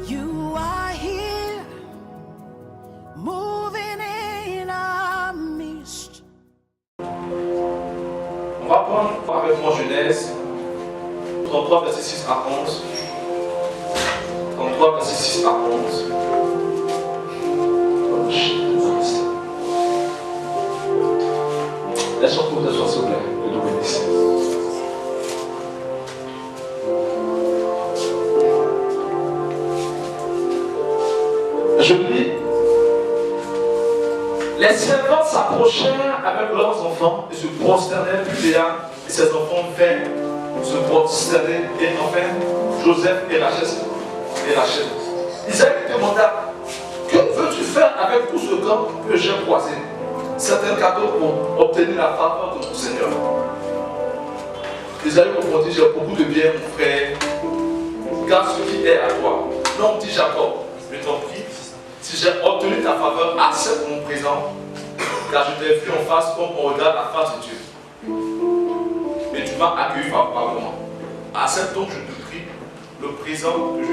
You are here, moving in our midst. On va prendre avec moi Genèse 33, verset 6 à 11. 33, verset 6 à 11. Laisse-moi pour t'asseoir, s'il vous plaît, que Dieu bénisse. Je lis. Les servants s'approchèrent avec leurs enfants et se prosternèrent. Puis Léa et ses enfants vinrent se prosterner. Et enfin, Joseph et Rachel. Isaac demanda: que veux-tu faire avec tout ce camp que j'ai croisé? Certains cadeaux pour obtenir la faveur de ton Seigneur. Isaïe répondit: j'ai beaucoup de biens, mon frère, car ce qui est à toi. Non, dit Jacob, je t'en prie, si j'ai obtenu ta faveur, accepte mon présent, car je t'ai vu en face comme on regarde la face de Dieu. Mais tu m'as accueilli favorablement. Accepte donc, je te prie, le présent que je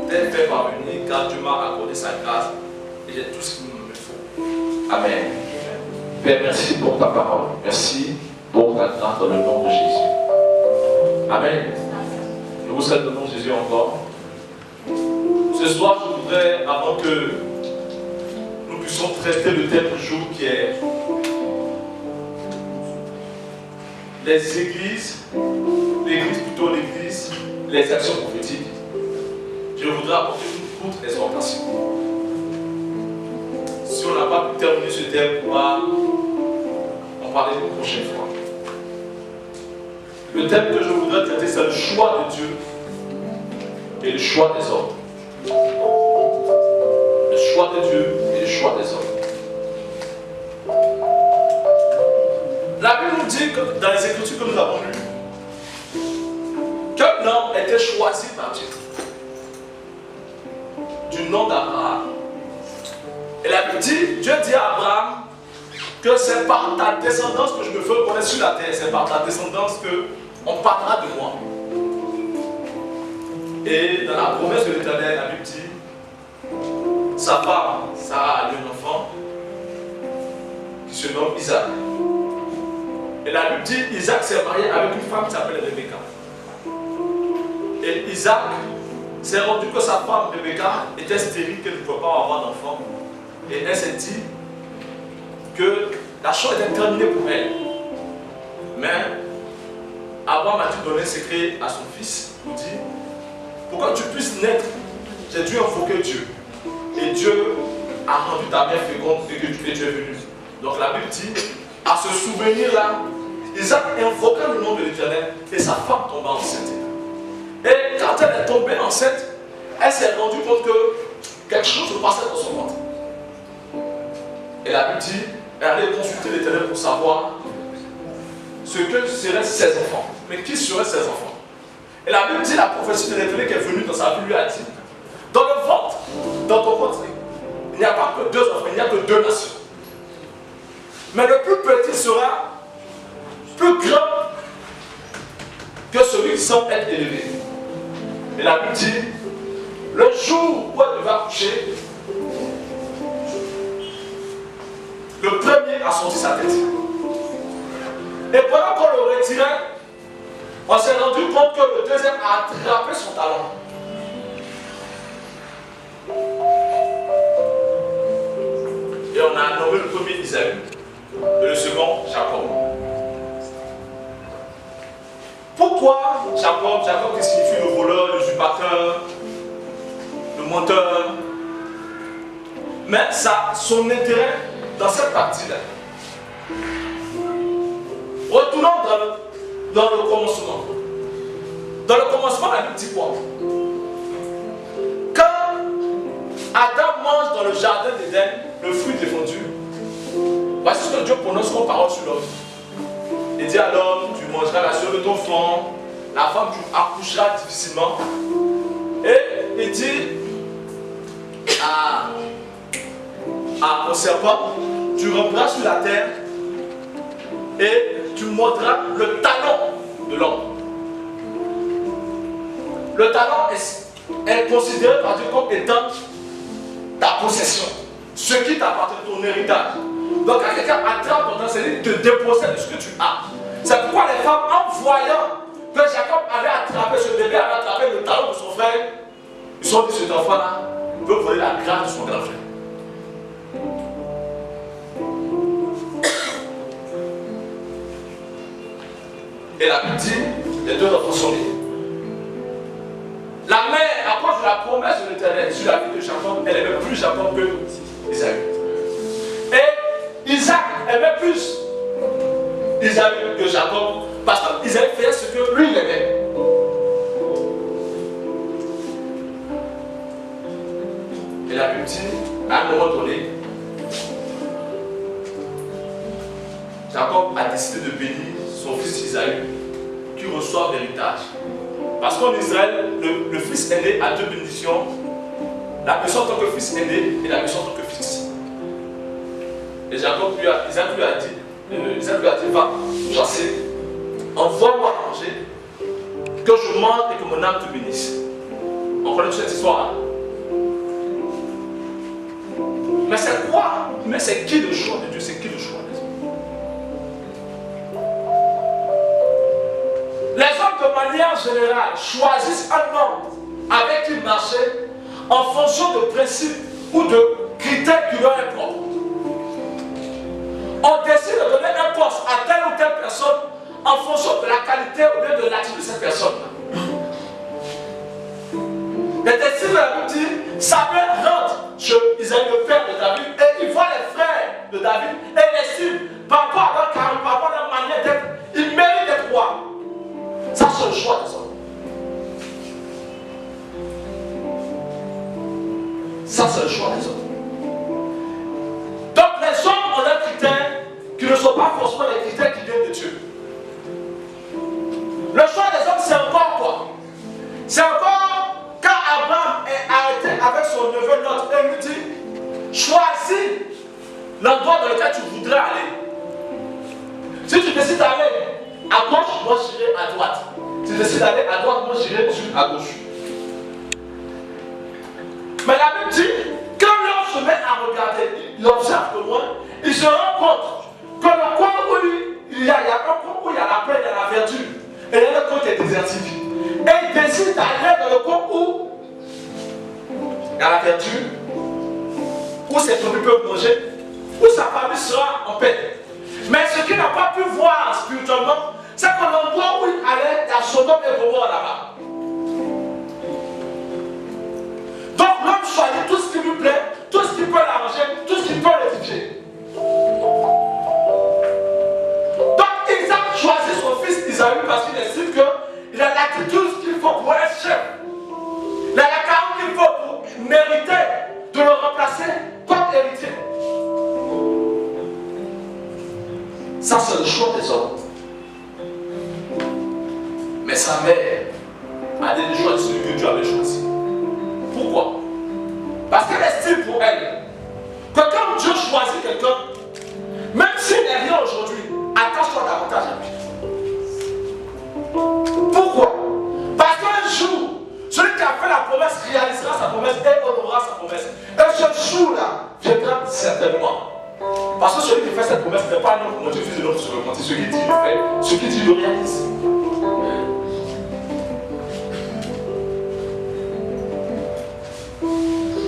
t'ai fait parvenir, car Dieu m'a accordé sa grâce et j'ai tout ce qu'il me faut. Amen. Père, merci pour ta parole. Merci pour ta grâce dans le nom de Jésus. Amen. Je vous salue dans le nom de Jésus encore. Ce soir, je voudrais, avant que nous puissions traiter le thème du jour qui est les églises, les actions prophétiques, je voudrais apporter une courte exhortation. Si on n'a pas pu terminer ce thème, on va en parler une prochaine fois. Le thème que je voudrais traiter, c'est le choix de Dieu et le choix des hommes. Le choix de Dieu et le choix des hommes. La Bible nous dit que dans les Écritures que nous avons lues, qu'un homme était choisi par Dieu, du nom d'Abraham. Et la Bible dit, Dieu dit à Abraham que c'est par ta descendance que je me fais connaître sur la terre, c'est par ta descendance qu'on parlera de moi. Et dans la promesse de l'Éternel, la Bible dit, sa femme, Sarah, a eu un enfant qui se nomme Isaac. Et la Bible dit, Isaac s'est marié avec une femme qui s'appelle Rebecca. Et Isaac s'est rendu que sa femme Rebecca était stérile, qu'elle ne pouvait pas avoir d'enfant. Et elle s'est dit que la chose était terminée pour elle. Mais Abraham a dû donner un secret à son fils. Il dit, pour que tu puisses naître, j'ai dû invoquer Dieu. Et Dieu a rendu ta mère féconde et que tu es venu. Donc la Bible dit, à ce souvenir-là, Isaac invoqua le nom de l'Éternel et sa femme tomba enceinte. Et quand elle est tombée enceinte, elle s'est rendue compte que quelque chose se passait dans son ventre. Et la Bible dit, elle allait consulter l'Éternel pour savoir ce que seraient ses enfants. Mais qui seraient ses enfants? Et la Bible dit, la prophétie de l'Éternel qui est venue dans sa vie lui a dit, dans le ventre, dans ton ventre, il n'y a pas que deux enfants, il n'y a que deux nations. Mais le plus petit sera plus grand que celui qui semble être élevé. Et la Bible dit, le jour où elle va coucher, le premier a sorti sa tête. Et pendant qu'on le retirait, on s'est rendu compte que le deuxième a attrapé son talon. Et on a nommé le premier Isaïe et le second Jacob. Pourquoi Jacob? Jacob qui signifie le voleur, le usurpateur, le menteur. Mais ça, son intérêt dans cette partie-là. Retournons dans le commencement. Dans le commencement, la Bible dit quoi? Quand Adam jardin d'Éden, le fruit défendu. Voici ce que Dieu prononce comme parole sur l'homme. Il dit à l'homme, tu mangeras la sueur de ton front, la femme, tu accoucheras difficilement. Et il dit au serpent, tu ramperas sur la terre et tu mordras le talon de l'homme. Le talon est considéré par Dieu comme étant ta possession, ce qui t'appartient, ton héritage. Donc quand quelqu'un attrape ton ancêtre, il te dépossède de ce que tu as. C'est pourquoi les femmes, en voyant que Jacob avait attrapé ce bébé, avait attrapé le talon de son frère, ils sont dit, cet enfant-là peut voler la grâce de son grand frère. Et la Bible dit, les deux enfants sont nés. La mère, à cause de la promesse de l'Éternel sur la vie de Jacob, elle aimait plus Jacob que Isaïe. Et Isaac aimait plus Isaïe que Jacob, parce qu'Isaïe faisait ce que lui aimait. Et la Bible dit, à un moment donné, Jacob a décidé de bénir son fils Isaïe, qui reçoit l'héritage. Parce qu'en Israël, le fils aîné a deux bénédictions. La bénédiction en tant que fils aîné et la bénédiction en tant que fils. Et Isaac lui a dit, va chasser, envoie-moi manger, que je mange et que mon âme te bénisse. On connaît toute cette histoire. Hein? Mais c'est quoi? Mais c'est qui le choix de Dieu? C'est qui le choix de Dieu? Les hommes de manière générale choisissent un homme avec qui marcher en fonction de principes ou de critères qui leur est propre. On décide de donner un poste à telle ou telle personne en fonction de la qualité ou bien de l'attitude de cette personne. Les décisions de la Bible dit, Samuel rentre chez Isaïe, le père de David, et il voit les frères de David et il estime par rapport à leur caractère, par rapport à leur manière d'être, il mérite d'être roi. Ça, c'est le choix des hommes. Ça, c'est le choix des hommes. Donc, les hommes ont des critères qui ne sont pas forcément les critères qui viennent de Dieu. Le choix des hommes, c'est encore quoi? C'est encore quand Abraham est arrêté avec son neveu Lot et lui dit, choisis l'endroit dans lequel tu voudrais aller. Si tu décides d'aller à gauche, moi j'irai à droite. Si tu décides d'aller à droite, moi j'irai à gauche. Mais la Bible dit, quand l'homme se met à regarder, il observe de loin, il se rend compte que le coin où il y a un coin où il y a la paix, il y a la verdure, et il y a le coin qui est désertique. Et il décide d'aller dans le coin où il y a la verdure, où ses brebis peuvent manger, où sa famille sera en paix. Mais ce qu'il n'a pas pu voir spirituellement, c'est que l'endroit où il allait, il y a Sodome et Gomorrhe là-bas. Donc l'homme choisit tout ce qui lui plaît, tout ce qui peut l'arranger, tout ce qui peut l'édifier. Donc Isaac choisit son fils Isaïe parce qu'il estime qu'il a l'attitude qu'il faut pour être chef. Il a la carrière qu'il faut pour mériter de le remplacer comme héritier. Ça, c'est le choix des hommes. Mais sa mère a donné le choix de celui que Dieu avait choisi. Pourquoi? Parce qu'elle estime pour elle que quand Dieu choisit quelqu'un, même s'il n'est rien aujourd'hui, attache-toi davantage à lui. Pourquoi? Parce qu'un jour, celui qui a fait la promesse réalisera sa promesse et honorera sa promesse. Et ce jour-là viendra certainement. Parce que celui qui fait cette promesse n'est pas un homme comme Dieu, fils de l'homme se repentit. Ce qu'il dit, il le fait. Ce qu'il dit, il le réalise.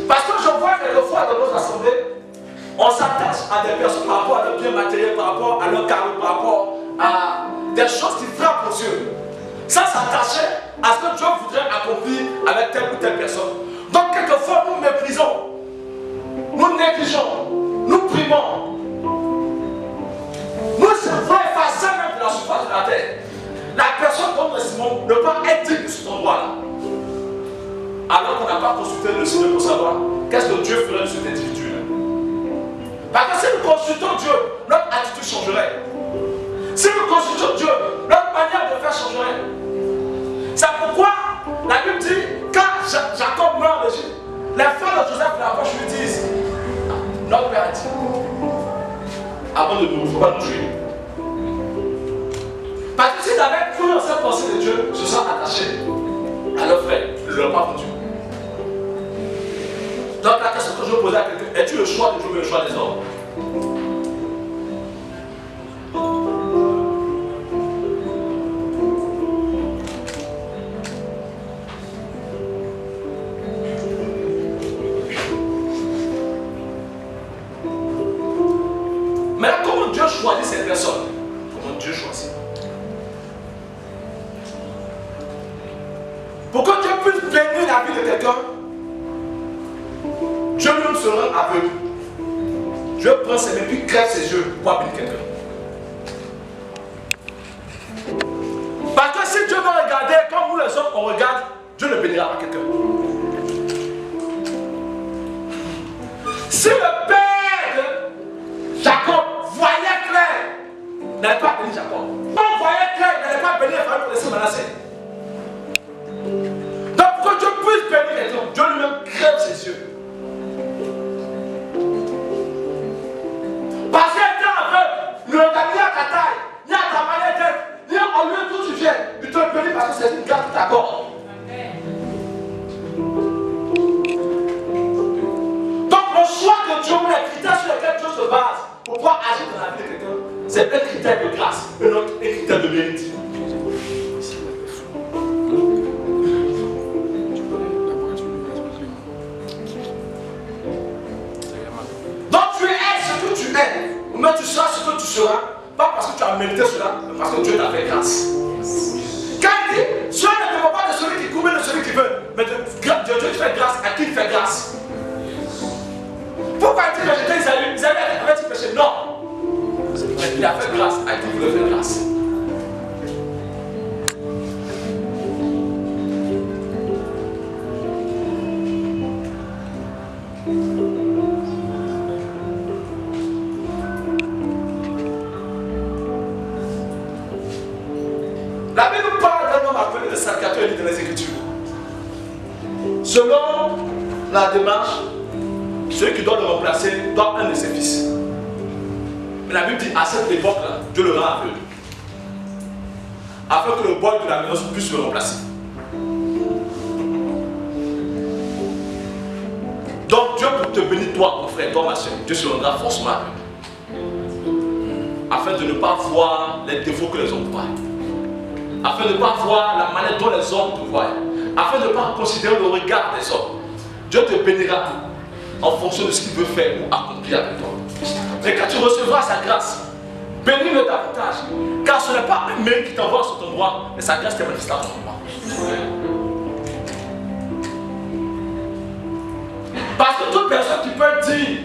Parce que je vois quelquefois dans nos assemblées, on s'attache à des personnes par rapport à leurs biens matériels, par rapport à leur carrière, par rapport à des choses qui frappent aux yeux. Sans s'attacher à ce que Dieu voudrait accomplir avec telle ou telle personne. Donc quelquefois nous méprisons, nous négligeons, nous primons. Nous sommes effacer même de la surface de la terre. La personne comme nous estimons ne pas être digne de cet endroit-là. Alors qu'on a n'a pas consulté le Seigneur pour savoir qu'est-ce que Dieu ferait de cet individu-là. Parce que si nous consultons Dieu, notre attitude changerait. Si nous consultons Dieu, notre manière de faire changerait. C'est pourquoi la Bible dit, quand Jacob meurt en Égypte, les frères de Joseph l'approchent lui disent, notre père a dit, avant de nous, il ne faut pas nous tuer. Parce que s'ils avaient cru dans cette pensée de Dieu, se sont attachés à leur frère, ils ne l'ont pas vendu. Donc la question que je vais poser à quelqu'un, es-tu le choix de Dieu ou le choix des hommes? Mais comment Dieu choisit cette personne? Comment Dieu choisit? Pour que Dieu puisse bénir la vie de quelqu'un, Dieu lui se rend aveugle. Dieu prend ses mains puis crève ses yeux pour bénir quelqu'un. Parce que si Dieu veut regarder comme nous les hommes on regarde, Dieu ne bénira pas quelqu'un. Si le père de Jacob voyait clair, n'allait pas bénir Jacob. Quand on voyait clair, n'allait pas bénir la famille pour laisser Manassé. Donc pour que Dieu puisse bénir quelqu'un, Dieu lui-même crève ses yeux. Parce qu'il était aveugle, il ne regarde ni à ta taille, ni à ta manière d'être, ni en lieu d'où tu viens. Il te bénit parce que c'est une grâce qui t'accorde. Donc le choix de Dieu, les critères sur lesquels Dieu se base pour pouvoir agir dans la vie de quelqu'un, c'est un critère de grâce, un autre critère de mérite. Donc tu es ce que tu es, mais tu seras ce que tu seras, pas parce que tu as mérité cela, mais parce que Dieu t'a fait grâce. Quand il dit, Dieu ne dépend pas de celui qui court, mais de celui qui veut, mais Dieu qui fait grâce, à qui il fait grâce. Pourquoi il dit que j'étais Isaïe? Isaïe avait-il péché? Non. Il a fait grâce à qui il voulait faire grâce. La Bible parle d'un homme appelé le sacrificateur dans les Écritures. Selon la démarche, celui qui doit le remplacer doit un de ses fils. Mais la Bible dit à cette époque-là, Dieu le rend aveugle. Afin que le boy de la maison puisse le remplacer. Donc Dieu pour te bénir, toi, mon frère, toi, ma soeur, Dieu se rendra forcément aveugle. Afin de ne pas voir les défauts que les hommes voient. Afin de ne pas voir la manière dont les hommes te voient. Afin de ne pas considérer le regard des hommes. Dieu te bénira en fonction de ce qu'il veut faire ou accomplir avec toi. Mais quand tu recevras sa grâce, bénis-le davantage. Car ce n'est pas un mérite qui t'envoie sur ton droit, mais sa grâce te manifestera dans ton droit. Parce que toute personne qui peut dire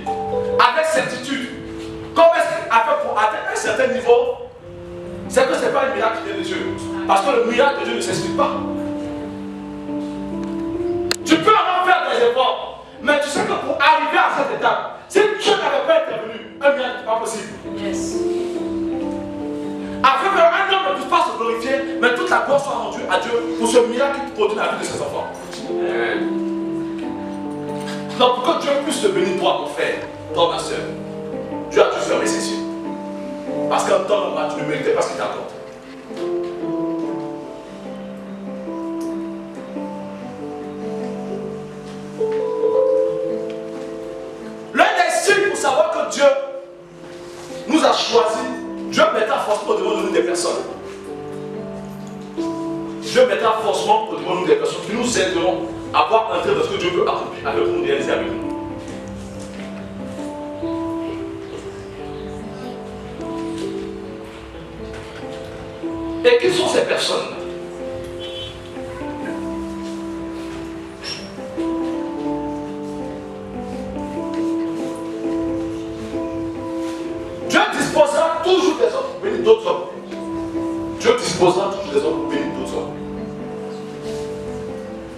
avec certitude, comment est-ce qu'elle a fait pour atteindre un certain niveau, c'est que ce n'est pas un miracle qui vient de Dieu. Parce que le miracle de Dieu ne s'explique pas. Tu peux en faire des efforts, mais tu sais que pour arriver à cette étape, si Dieu n'avait pas intervenu, un miracle n'est pas possible. Yes. Afin qu'un homme ne puisse pas se glorifier, mais toute la gloire soit rendue à Dieu pour ce miracle qui produit la vie de ses enfants. Donc pour que Dieu puisse te bénir, toi, mon frère, toi, ma soeur, Dieu a dû fermer ses yeux. Parce qu'en temps normal, tu ne méritais pas ce qu'il t'accorde. L'un des signes pour savoir que Dieu nous a choisis, Dieu mettra forcément devant nous des personnes. Dieu mettra forcément devant nous des personnes qui nous aideront à voir entrer dans ce que Dieu veut accomplir avec nous, réaliser avec nous. Et qui sont ces personnes? Dieu disposera toujours des hommes pour bénir d'autres hommes. Dieu disposera toujours des hommes pour bénir d'autres hommes.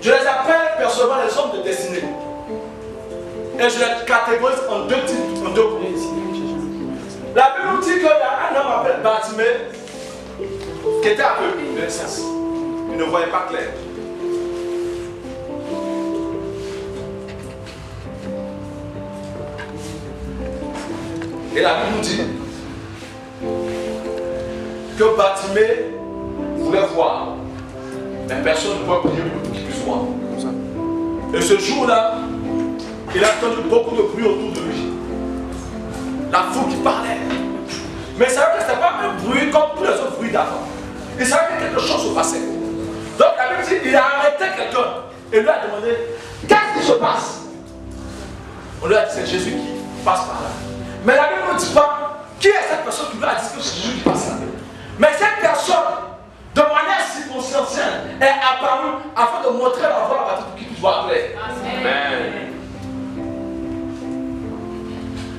Je les appelle personnellement les hommes de Et je les catégorise en deux types, en deux groupes. La Bible nous dit qu'il y a un homme appelé Bartimée qui était aveugle de naissance. Il ne voyait pas clair. Et la Bible nous dit que Bartimée voulait voir, mais personne ne pouvait prier pour qu'il puisse voir. Et ce jour-là, il a entendu beaucoup de bruit autour de lui. La foule qui parlait. Mais il savait que ce n'était pas un bruit comme tous les autres bruits d'avant. Il savait que quelque chose se passait. Donc la Bible dit qu'il a arrêté quelqu'un et lui a demandé qu'est-ce qui se passe. On lui a dit c'est Jésus qui passe par là. Mais la Bible ne dit pas qui est cette personne qui lui a dit que c'est Jésus qui passe là. Mais cette personne, de manière circonstancielle, est apparue afin de montrer la voie à tout qui puisse voir clair. Amen.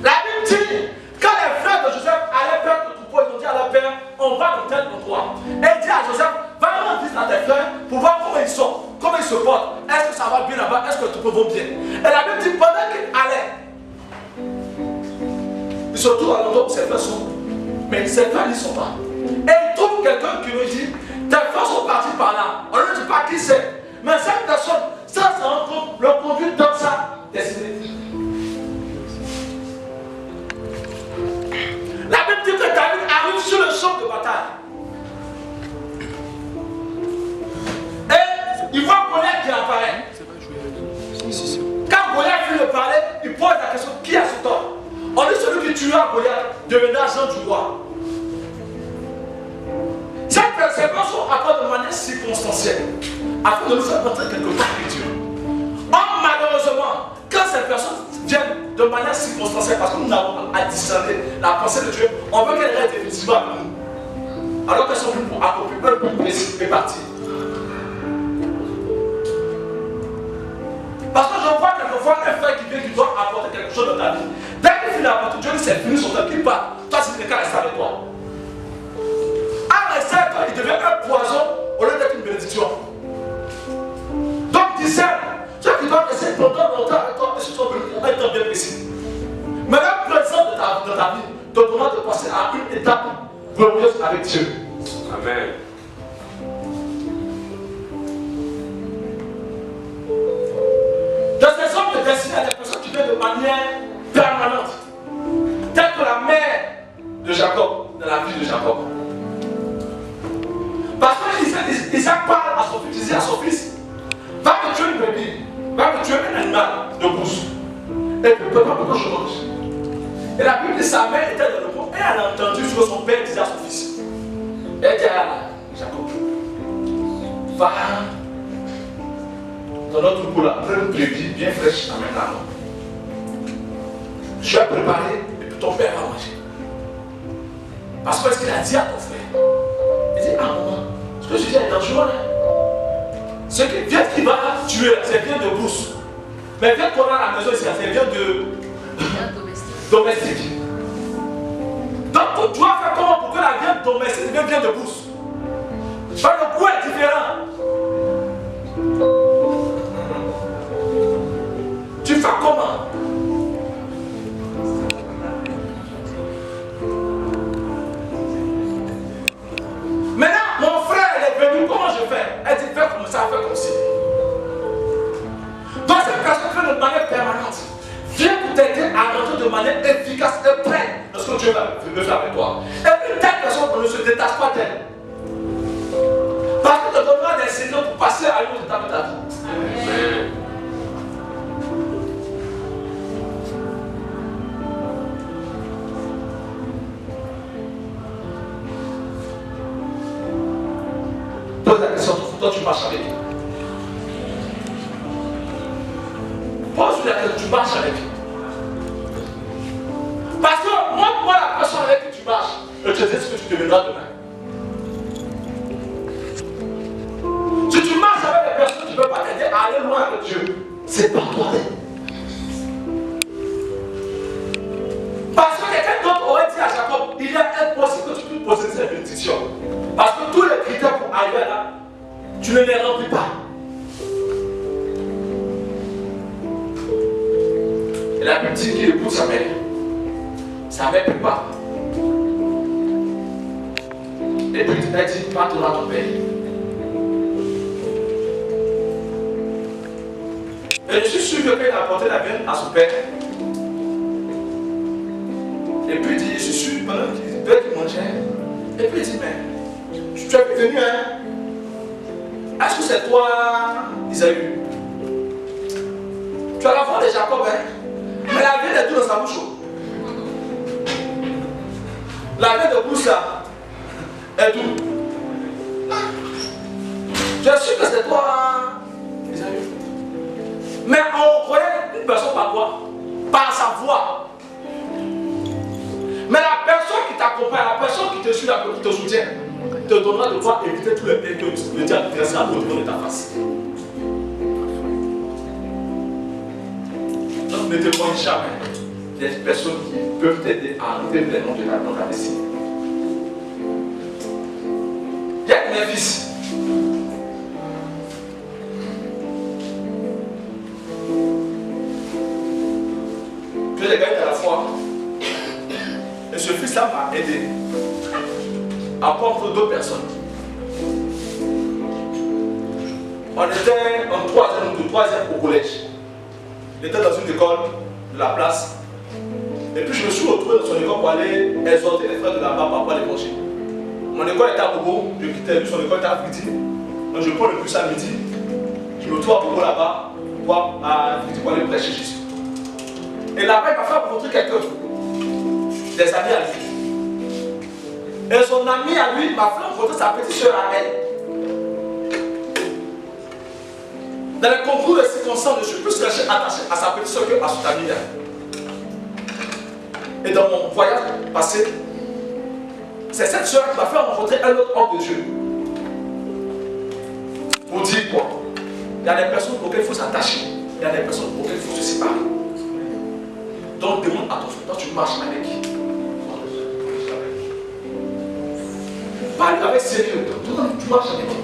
La Bible dit, quand les frères de Joseph allaient perdre le troupeau, ils ont dit à leur père, on va dans tel endroit. Et il dit à Joseph, va rendre visite à tes frères pour voir comment ils sont, comment ils se portent. Est-ce que ça va bien là-bas? Est-ce que le troupeau va bien? Et la Bible dit, pendant qu'il allait, il se retrouve à l'endroit où ses frères sont. Mais ses frères n'y sont pas. Et il trouve quelqu'un qui lui dit, tes frères sont partis par là. On ne dit pas qui c'est. Mais cette personne, ça se rencontre, le conduit dans sa destinée. La Bible dit que David arrive sur le champ de bataille. Et il voit Goliath qui apparaît. Quand Goliath finit de parler, il pose la question, qui a ce tort? On dit celui qui tua Goliath deviendra agent du roi. Cette persévérance apporte de manière circonstancielle afin de nous faire entrer quelque part avec Dieu. Or, malheureusement, quand ces personnes viennent de manière circonstancielle, parce que nous n'avons à discerner la pensée de Dieu, on veut qu'elles restent définitivement avec nous. Alors qu'elles sont venues pour accomplir un but précis et partir. Parce que je vois quelquefois un frère qui vient qui doit apporter quelque chose dans ta vie. Dès qu'il finit d'apporter, Dieu dit c'est fini son temps, qu'il part. Toi, c'est le cas, reste avec toi. À rester avec toi, il devient un poison au lieu d'être une bénédiction. Donc, discerne. Ceux qui doivent rester longtemps avec toi, et ce sont un temps bien précis. Mais le présent de ta vie te demande de passer à une étape glorieuse avec Dieu. Amen. Dans ces hommes de destinée à des personnes qui viennent de manière permanente, telle que la mère de Jacob, dans la vie de Jacob. Parce que Isaac parle à son fils, il dit à son fils, va me tuer une brebis, va me tuer un animal de brousse. Et prépare pour que je mange. Et la Bible dit sa mère était dans le monde et elle a entendu ce que son père disait à son fils. Elle dit à Jacob, va dans notre troupeau là, prends une brebis bien fraîche, amène-la. Je vais préparer et puis ton père va manger. Parce que ce qu'il a dit à ton frère, il dit, ah maman, ce que je dis est dangereux. Ce qui va tuer, c'est bien de brousse. Mais bien qu'on a à la maison ici, c'est bien de domestique. Donc tu dois faire comment pour que la viande domestique devienne bien de brousse. Parce que le goût est différent. Tu fais comment? Maintenant, mon frère, elle est venue, comment je fais? Elle dit, fais comme ça, fais comme ci. Donc cette personne fait de manière permanente. Viens pour t'aider à rentrer de manière efficace et pleine de ce que Dieu veut faire avec toi. Et une telle personne, on ne se détache pas d'elle. Parce que tu donneras des signaux pour passer à une autre étape de ta vie. Amen. Pose la question, toi tu marches avec qui? Pose la question, tu marches avec qui? Parce que montre-moi la personne avec qui tu marches, je te dis ce que tu deviendras demain. Si tu marches avec des personnes qui ne peuvent pas t'aider à aller loin avec Dieu, c'est pas toi. Parce que quelqu'un d'autre aurait dit à Jacob, il est impossible que tu puisses poser cette bénédiction. Parce que tous les critères pour arriver là, tu ne les remplis pas. Elle a dit qu'il écoute sa mère. Sa mère ne peut pas. Et puis elle dit, pas ton à ton père. Et je suis sûr que quand il a apporté la viande à son père, et puis il dit, je suis sûr, pendant qu'il mangeait, et puis il dit, mais tu es venu, hein? Est-ce que c'est toi, Isaïe? Tu as la voix de Jacob, hein? Mais la viande est tout dans sa bouche. La viande de bouche, là, est tout. Je suis sûr que c'est toi, Isaïe. Mais on croyait une personne par quoi? Par sa voix. Mais la personne qui t'accompagne, la personne qui te suit, qui te soutient, te donnera de quoi éviter tous les peines que le diable dressera au devant de ta face. Donc ne témoigne jamais des personnes qui peuvent t'aider à enlever les noms de ta destinée. Il y a mes fils. Que j'ai gagné à la foi. Et ce fils-là m'a aidé à prendre deux personnes. On était en troisième au collège. Il était dans une école de la place. Et puis je me suis retrouvé dans son école pour aller exhorter les frères de là-bas par rapport à l'évangile. Mon école était à Bobo, je quittais lui, son école était à Fridi. Donc je prends le bus à midi. Je me trouve à Bobo là-bas pour aller prêcher Jésus. Et là-bas, il m'a fait rencontrer quelqu'un, des amis à lui. Et son ami à lui m'a fait rencontrer sa petite soeur à elle. Dans les concours de circonstances, je suis plus attaché à sa petite soeur qu'à son ami. Et dans mon voyage passé, c'est cette soeur qui m'a fait rencontrer un autre homme de Dieu. Pour dire quoi? Il y a des personnes auxquelles il faut s'attacher. Il y a des personnes auxquelles il faut se séparer. Donc demande attention, toi tu marches avec qui? Parle avec sérieux, toi tu marches avec qui?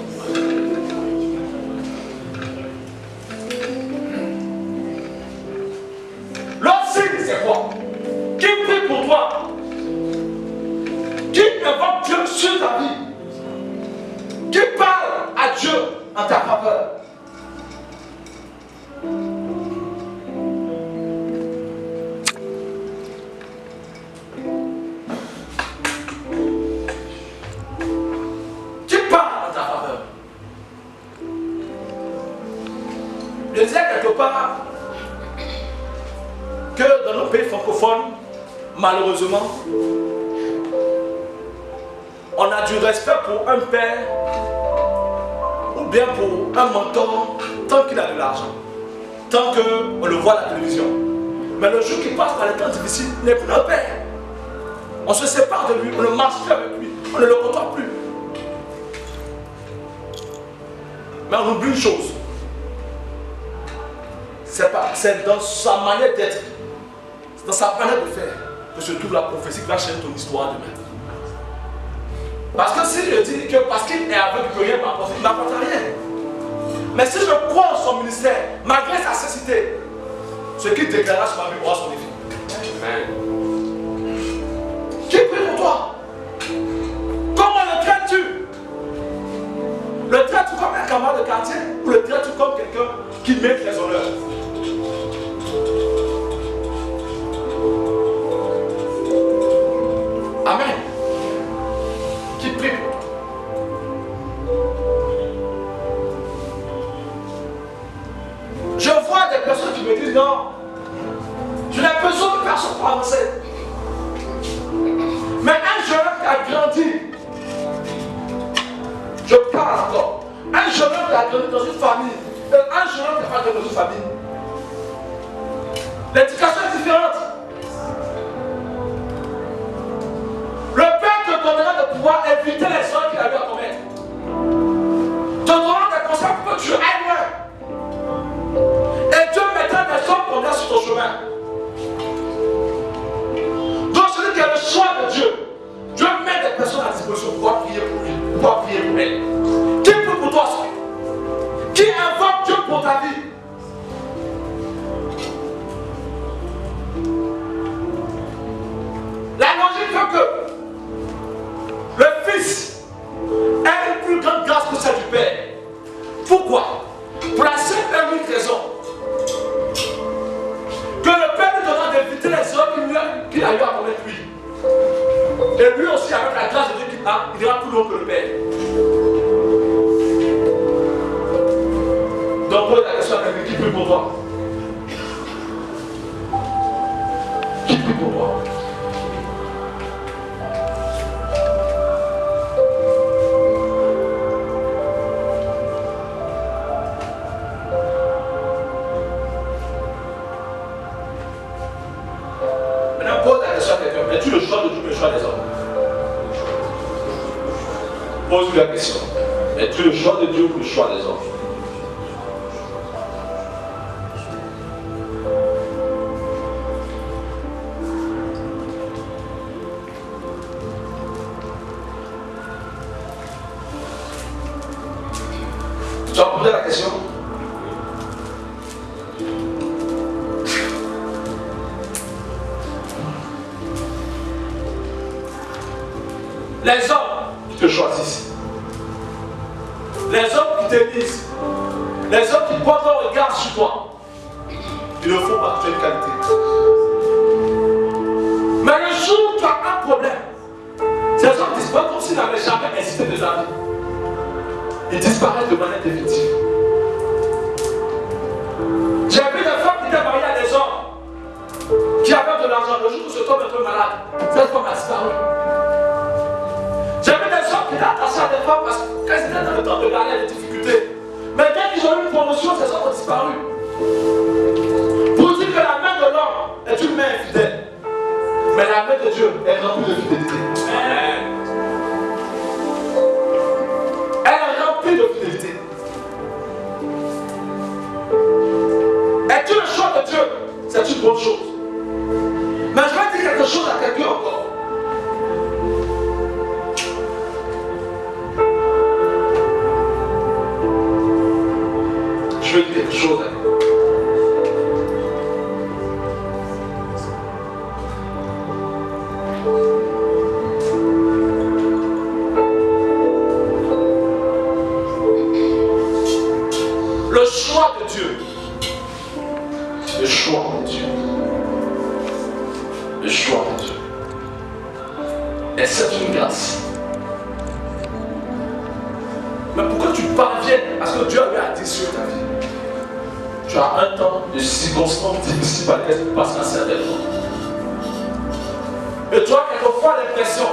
L'autre signe c'est quoi? Qui prie pour toi? Qui invoque Dieu sur ta vie? Qui parle à Dieu en ta faveur? Je disais quelque part que dans nos pays francophones, malheureusement, on a du respect pour un père ou bien pour un mentor tant qu'il a de l'argent, tant qu'on le voit à la télévision. Mais le jour qu'il passe par les temps difficiles, il n'est plus notre père. On se sépare de lui, on ne marche plus avec lui, on ne le côtoie plus. Mais on oublie une chose. C'est dans sa manière d'être, dans sa manière de faire, que se trouve la prophétie qui va changer ton histoire demain. Parce que si je dis que parce qu'il est aveugle, il ne peut rien m'apporter, il ne m'apporte rien. Mais si je crois en son ministère, malgré sa cécité, ce qu'il déclara sur ma vie aura son effet. Amen. Qui prie pour toi? Comment le traites-tu? Le traites-tu comme un camarade de quartier ou le traites-tu comme quelqu'un qui mérite les honneurs? Amen. Qui prie pour toi? Je vois des personnes qui me disent non, je n'ai besoin de personne pour avancer. Mais un jeune qui a grandi, je parle encore, un jeune qui a grandi dans une famille, un jeune qui n'a pas grandi dans une famille, l'éducation est différente. Le Père te donnera de pouvoir éviter les erreurs qu'il a eu à commettre. Te donnera des conseils pour que tu ailles loin. Et Dieu mettra des hommes comme ça sur ton chemin. Donc celui qui a le choix de Dieu, Dieu met des personnes à disposition pour pouvoir prier pour lui, pour pouvoir prier pour elle. Qui prie pour toi ça? Qui invoque Dieu pour ta vie? Et lui aussi, avec la grâce de Dieu qu'il a, il ira plus loin que le Père. Donc, pose la question à quelqu'un qui prie pour toi. Qui prie pour toi? Maintenant, pose la question à quelqu'un. Es-tu le choix de Dieu ou le choix des hommes? Pose-lui la question. Es-tu le choix de Dieu ou le choix des hommes? Tu as posé la question? Les hommes qui te choisissent, les hommes qui t'élisent, les hommes qui portent leur regard sur toi, ils le font parce que tu as une qualité. Mais le jour où tu as un problème, ces hommes disparaissent comme s'ils n'avaient jamais existé de ta vie. Ils disparaissent de manière définitive. J'ai vu des femmes qui étaient mariées à des hommes qui avaient de l'argent. Le jour où cet homme est malade, cette femme a disparu. J'ai vu des hommes qui étaient attachés à des femmes parce qu'elles étaient dans le temps de galère, de difficultés. Mais dès qu'ils ont eu une promotion, ces hommes ont disparu. Pour dire que la main de l'homme est une main infidèle. Mais la main de Dieu est remplie de fidélité. Amen. Elle est remplie de fidélité. Es-tu le choix de Dieu? C'est une bonne chose. Mais je vais dire quelque chose à quelqu'un encore. Je vais dire quelque chose à quelqu'un. Le choix de Dieu. Le choix de Dieu. Le choix de Dieu. Et c'est une grâce. Mais pourquoi tu parviens à ce que Dieu a dit sur ta vie? Tu as un temps de circonstances difficiles par lesquelles tu passes un certain temps. Et tu as quelquefois l'impression.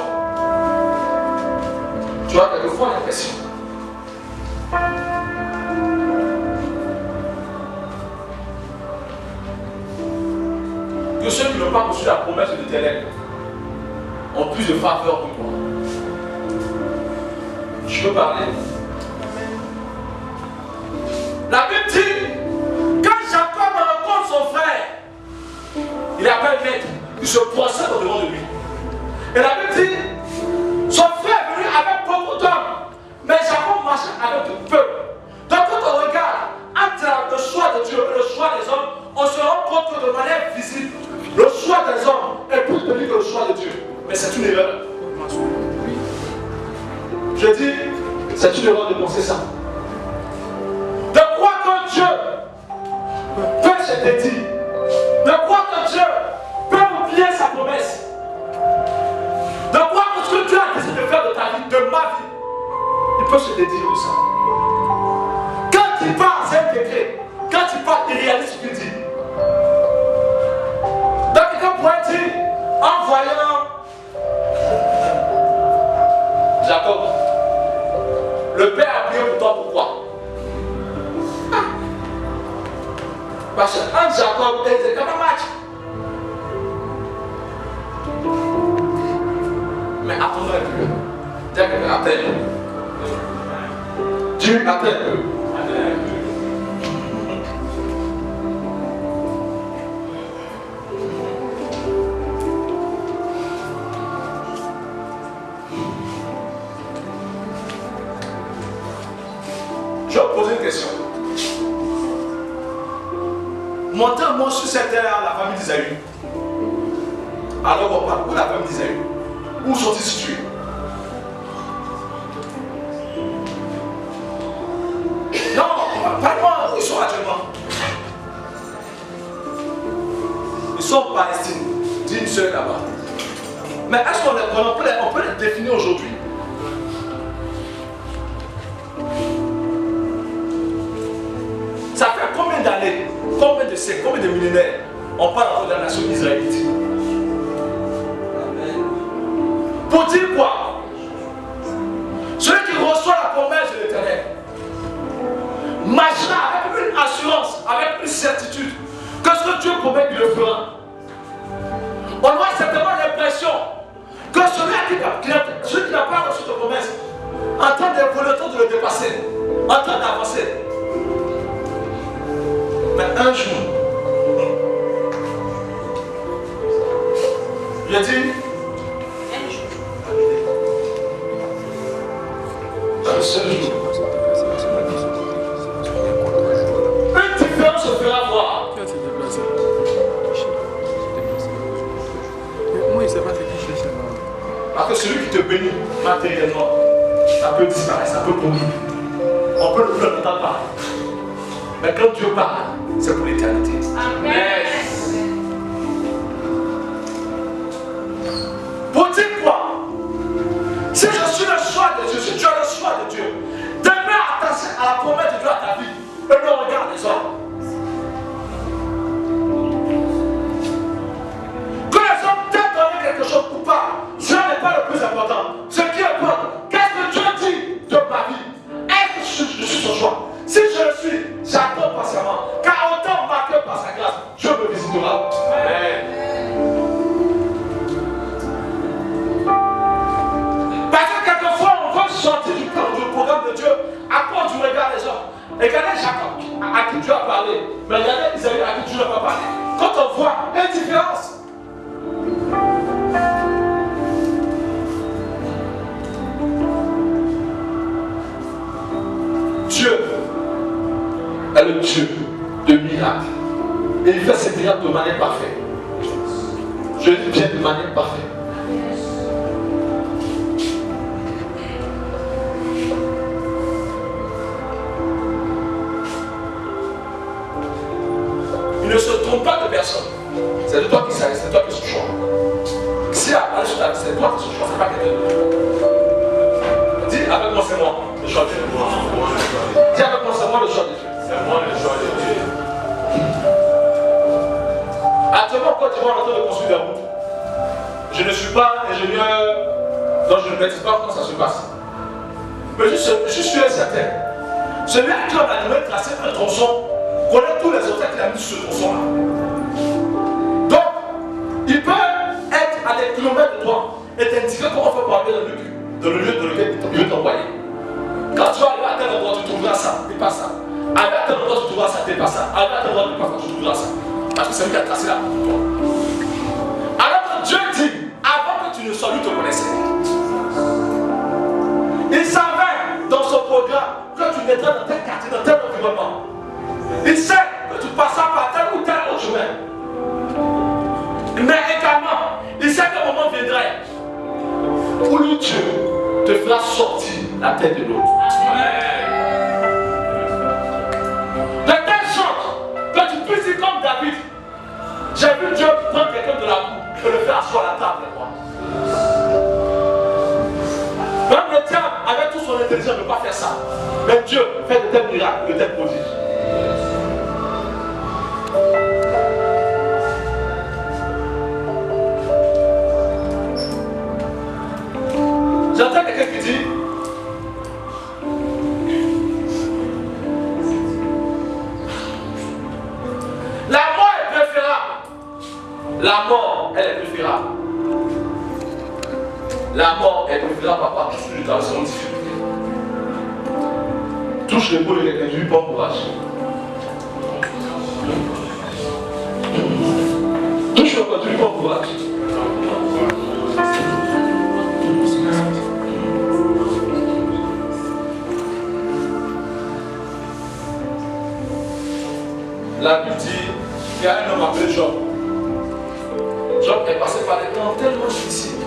Que ceux qui n'ont pas reçu la promesse de l'éternel ont plus de faveur que toi. Je peux parler. La Bible dit, quand Jacob rencontre son frère, il appelle maître, il se procède au devant de lui. Et la Bible dit, son frère est venu avec beaucoup d'hommes, mais Jacob marchait avec peu. Donc quand on regarde entre le choix de Dieu et le choix des hommes, on se rend compte que de manière visible, le choix des hommes est plus petit que le choix de Dieu. Mais c'est une erreur. Je dis, c'est une erreur de penser ça. De croire que Dieu peut se dédier, de croire que Dieu peut oublier sa promesse, de croire que ce que Dieu a décidé de faire de ta vie, de ma vie, il peut se dédier de ça. Quand il parle, c'est un décret. Quand il parle, il réalise ce qu'il dit. Donc quelqu'un pourrait dire, en voyant Jacob, le père a prié pour toi, pourquoi? Parce qu'entre Jacob et c'est comme un match. Mais attendons un peu. Dis à quelqu'un, attends un peu. Dieu attend un peu. Je vais vous poser une question. Montez-moi sur cette terre la famille d'Isaïe. Alors on parle. Où la famille d'Isaïe? Où sont-ils situés? Non, parle-moi où ils sont actuellement. Ils sont en Palestine. Dis une seule là-bas. Mais est-ce qu'on peut les définir aujourd'hui? Ça fait combien d'années, combien de siècles, combien de millénaires on parle de la nation israélite? Pour dire quoi? Celui qui reçoit la promesse de l'Éternel marchera avec une assurance, avec une certitude que ce que Dieu promet, il le fera. On aura certainement l'impression que celui qui n'a pas reçu de promesse en train d'évoluer, en train de le dépasser, en train d'avancer. Mais un jour, je dis, un seul jour, une différence se fera voir. Parce que celui qui te bénit matériellement, ça peut disparaître, ça peut pourrir. On peut le entendre parler. Mais quand Dieu parle, c'est pour l'éternité. Amen. Pour dire quoi? Si je suis le choix de Dieu, si tu as le choix de Dieu, demeure attaché à la promesse de Dieu à ta vie et ne regarde les hommes. Que les hommes t'aient donné quelque chose ou pas, ce n'est pas le plus important. Ce qui importe, qu'est-ce que Dieu dit de ma vie? Est-ce que je suis son choix? Si je le suis, j'attends patiemment. Car autant marqué par sa grâce, Dieu me visitera. Amen. Parce que quelquefois, on veut sortir du programme de Dieu à cause du regard des hommes. Regardez Jacob, à qui Dieu a parlé. Mais regardez Isaïe, à qui Dieu n'a pas parlé. Quand on voit l'indifférence, Dieu est le Dieu de miracles. Et il fait ses miracles de manière parfaite. Je dis bien de manière parfaite. Il ne se trompe pas de personne. C'est de toi qui s'arrête, c'est de toi qui se choix. Si à aller sur ta vie, c'est de toi qui se choix, c'est pas quelqu'un d'autre. Dis avec moi, c'est moi, le choix de Dieu. Dis avec moi, c'est moi le choix de Dieu. C'est moi le choix de Dieu. Actuellement, quand tu vas en train de construire des routes, je ne suis pas ingénieur, donc je ne maîtrise pas comment ça se passe. Mais je suis sûr et certain. Celui à qui on a demandé de tracer un tronçon connaît tous les obstacles qu'il a mis sur ce tronçon-là. Donc, il peut être à des kilomètres de toi et t'indiquer comment on fait pour arriver dans le lieu dans lequel il veut t'envoyer. Quand tu vas arriver à tel endroit, tu trouveras ça, et pas ça. Arriver à tel endroit, tu trouveras ça, et pas ça. Arriver à tel endroit, tu trouveras ça. Parce que c'est lui qui a tracé la route pour toi. Alors que Dieu dit, avant que tu ne sois, lui te connaissais. Il savait dans son programme que tu naîtrais dans tel quartier, dans tel environnement. Il sait que tu passeras par tel ou tel autre chemin. Mais également, il sait qu'un moment viendrait où lui Dieu te fera sortir la tête de l'autre. De telle sorte que tu puisses dire comme David, j'ai vu Dieu prendre quelqu'un de la boue et le faire asseoir à la table avec moi. Même le diable, avec toute son intelligence, ne peut pas faire ça. Mais Dieu fait de tels miracles, de tels prodiges. J'entends quelqu'un qui dit, la mort est préférable. La mort, elle est préférable. La mort est préférable, papa, touche le dans son difficulté. Touche l'épaule de quelqu'un, lui, bon courage. Touche le corps, lui, bon courage. La Bible dit qu'il y a un homme appelé Job. Job est passé par des temps tellement difficiles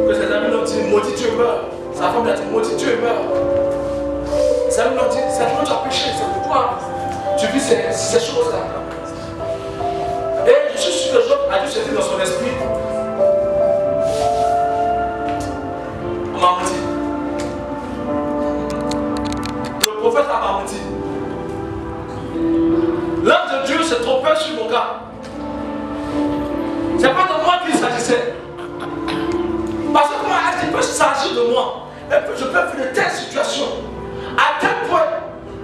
que ses amis l'ont dit, maudit Dieu meurt. Sa femme lui a dit, maudit Dieu meurt. Ses amis l'ont dit, c'est toi qui as péché, c'est pourquoi tu vis ces choses-là. Et je suis sûr que Job a dû se dire dans son esprit, se trompait sur mon cas. C'est pas de moi qu'il s'agissait. Parce que comment est-ce qu'il peut s'agir de moi? Et puis je peux vivre de telles situations. À tel point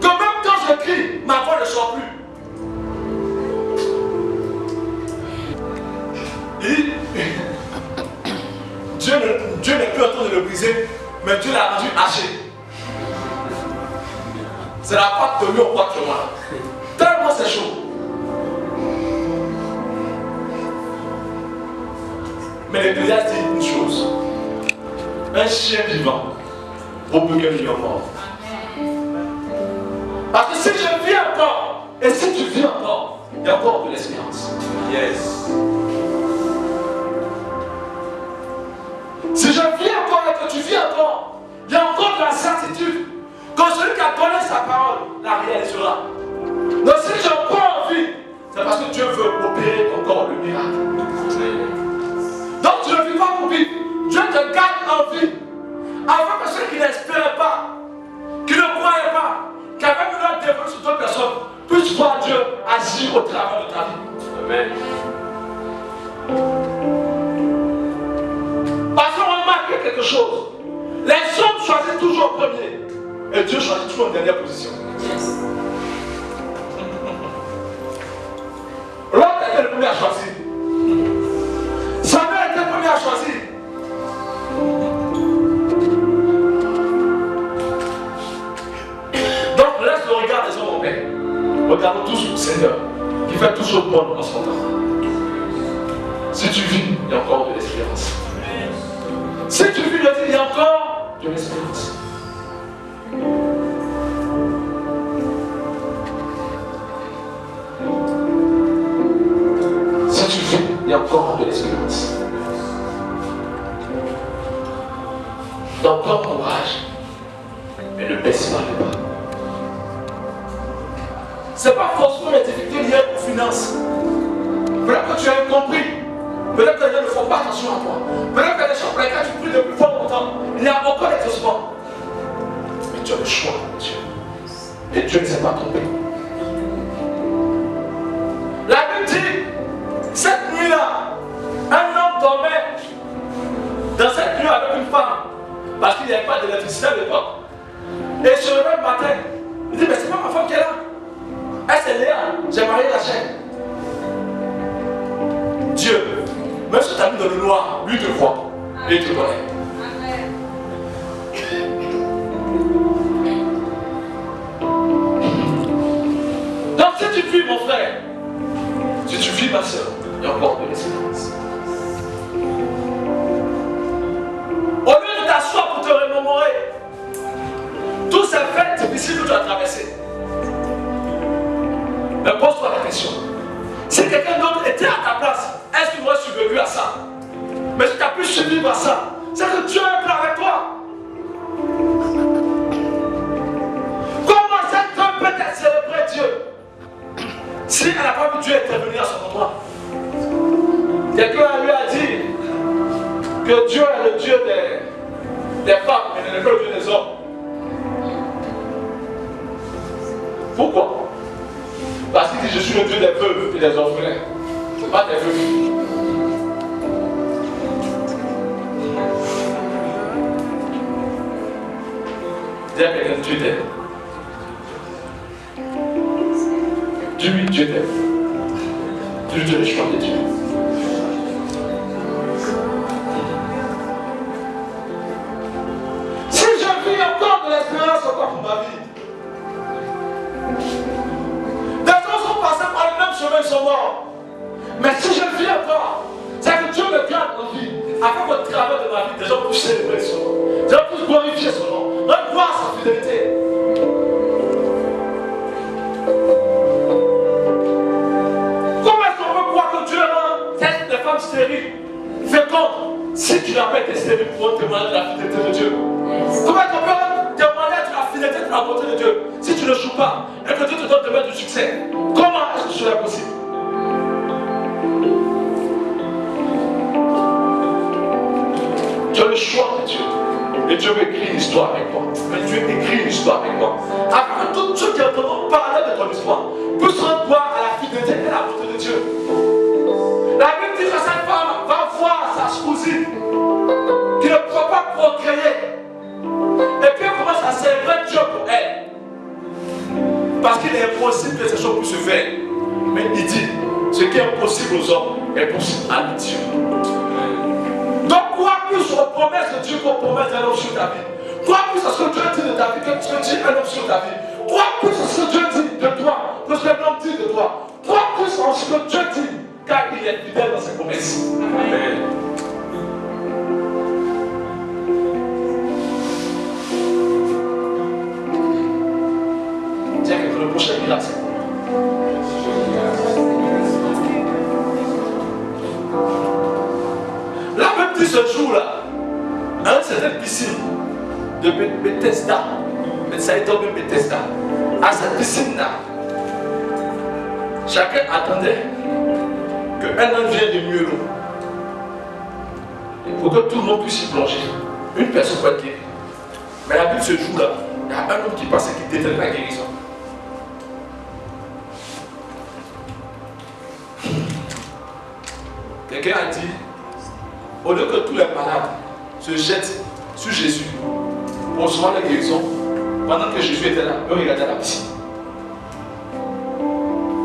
que même quand je crie, ma voix ne sort plus. Et Dieu n'est plus en train de le briser, mais Dieu l'a rendu haché. C'est la pâte de lui au poids que moi. Tellement c'est chaud. Mais l'Ecclésiaste dit une chose. Un chien vivant vaut mieux qu'un lion mort. Parce que si je vis encore, et si tu vis encore, il y a encore de l'espérance. Yes. Si je vis encore et que tu vis encore, il y a encore de la certitude que celui qui a donné sa parole la réalisera. Donc si j'ai encore envie, c'est parce que Dieu veut opérer encore le miracle. Donc tu ne vis pas pour vivre. Dieu te garde en vie. Afin que ceux qui n'espéraient pas, qui ne croyaient pas, qui avaient vu leur dévolu sur d'autres personnes, puissent voir Dieu agir au travers de ta vie. Amen. Parce qu'on remarque quelque chose. Les hommes choisissent toujours en premier. Et Dieu choisit toujours en dernière position. Yes. L'autre était le premier à choisir. Samuel était le premier à choisir. Donc laisse le regard des hommes en paix. Regardons tous le Seigneur qui fait tout chose bonne en son temps. Si tu vis, il y a encore de l'espérance. Si tu vis, il y a encore de l'espérance. Si tu vis, il y a encore de l'espérance. Donc prends courage et ne baisse pas les bras. Ce n'est pas forcément les difficultés liées aux finances. Peut-être que tu as compris. Peut-être que les gens ne font pas attention à toi. Peut-être que les gens pour lesquels tu pries depuis fort longtemps, il n'y a aucun exaucement. Mais tu as le choix de Dieu. Et Dieu ne s'est pas trompé. La Bible dit, cette nuit-là, un homme dormait dans cette nuit avec une femme. Parce qu'il n'y avait pas d'électricité à l'époque. Et il se réveille le matin. Il dit, mais c'est pas ma femme qui est là. Elle c'est Léa, j'ai marié la chaîne. Dieu, même si tu as mis dans le noir, lui te voit et il te connaît. Donc si tu vis mon frère, si tu vis ma soeur, il y a encore de l'espérance. Au lieu de t'asseoir pour te remémorer tous ces faits difficiles que tu as traversés, mais pose-toi la question. Si quelqu'un d'autre était à ta place, est-ce qu'il aurait survécu à ça? Mais si tu as pu survivre à ça, c'est que Dieu est prêt avec toi. Comment cette femme peut-elle célébrer Dieu si elle n'a pas vu Dieu intervenir à son endroit? Quelqu'un lui a dit que Dieu est le Dieu des femmes, mais n'est pas le Dieu des hommes. Pourquoi? Parce qu'il dit, je suis le Dieu des veuves et des orphelins. Pas des veuves. Dis à quelqu'un, Dieu t'aime. Dis-lui, Dieu t'aime. Dis-lui, tu es le choix de Dieu. Si je vis encore de l'espérance encore pour ma vie, passés par le même chemin, ils sont morts. Mais si je vis encore, c'est que Dieu me garde en vie, afin qu'au travers de ma vie, des gens puissent célébrer son nom, des gens puissent glorifier son nom, voir sa fidélité. Comment est-ce qu'on peut croire que Dieu rend des femmes stériles, fécondes, si tu n'as pas été stérile pour témoigner de la fidélité de Dieu? Comment est-ce qu'on peut témoigner de la fidélité de la bonté de Dieu si tu ne joues pas et que Dieu te donne demain du succès? Comment est-ce que cela est possible? Tu as le choix de Dieu. Et Dieu veut écrire une histoire avec toi. Mais Dieu écrit une histoire avec toi. Afin que tous ceux qui entendront parler de ton histoire puissent rendre gloire à la fidélité que ces choses puissent se faire. Mais il dit, ce qui est impossible aux hommes est possible à Dieu. Donc, quoi plus aux promesses de Dieu qu'aux promesses d'un homme sur ta vie. Quoi plus à ce que Dieu dit de ta vie que ce que dit un homme sur ta vie. Quoi plus à ce que Dieu dit de toi que ce qu'un homme dit de toi. Quoi plus à ce que Dieu dit, car il est fidèle dans ses promesses. Amen. Tiens, que le prochain miracle. La Bible dit ce jour-là, à une certaine piscine de Bethesda, Bethesda, à cette piscine-là, chacun attendait qu'un homme vienne de mieux l'eau. Pour que tout le monde puisse y plonger. Une personne peut être guérie. Mais la Bible ce jour-là, il y a un homme qui passait qui détenait la guérison. Quelqu'un a dit, au lieu que tous les malades se jettent sur Jésus pour recevoir la guérison, pendant que Jésus était là, eux regardaient la piscine.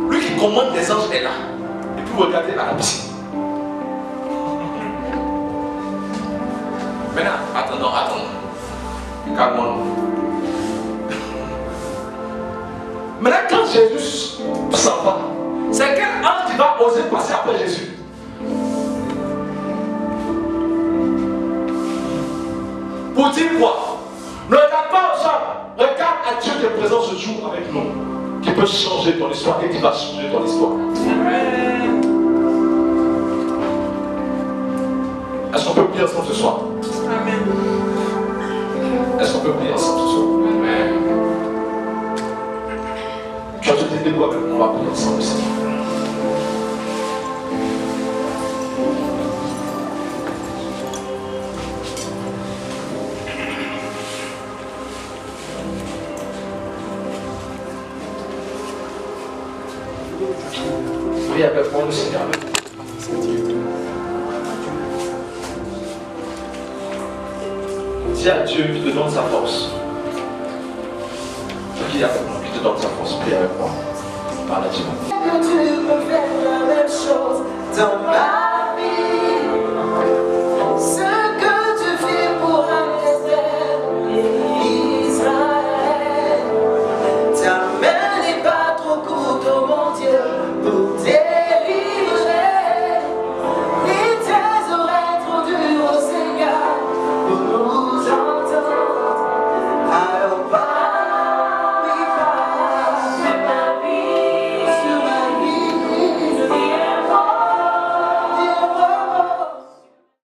Lui qui commande les anges est là, et puis vous regardez à la piscine. Maintenant, attendons. Calmons-nous. Maintenant, quand Jésus s'en va, c'est quel ange qui va oser passer après Jésus? Pour dire quoi? Ne regarde pas aux hommes, regarde à Dieu qui est présent ce jour avec nous, qui peut changer ton histoire et qui va changer ton histoire. Amen. Est-ce qu'on peut prier ensemble ce soir? Amen. Est-ce qu'on peut prier ensemble ce soir? Amen. Tu as tout été quoi avec moi? On va prier ensemble, Seigneur. Prie avec moi le Seigneur. Dis à Dieu qui te donne sa force. Prie avec moi qui te donne sa force. Prie avec moi. Parle à Dieu. Que tu peux faire la même chose dans ma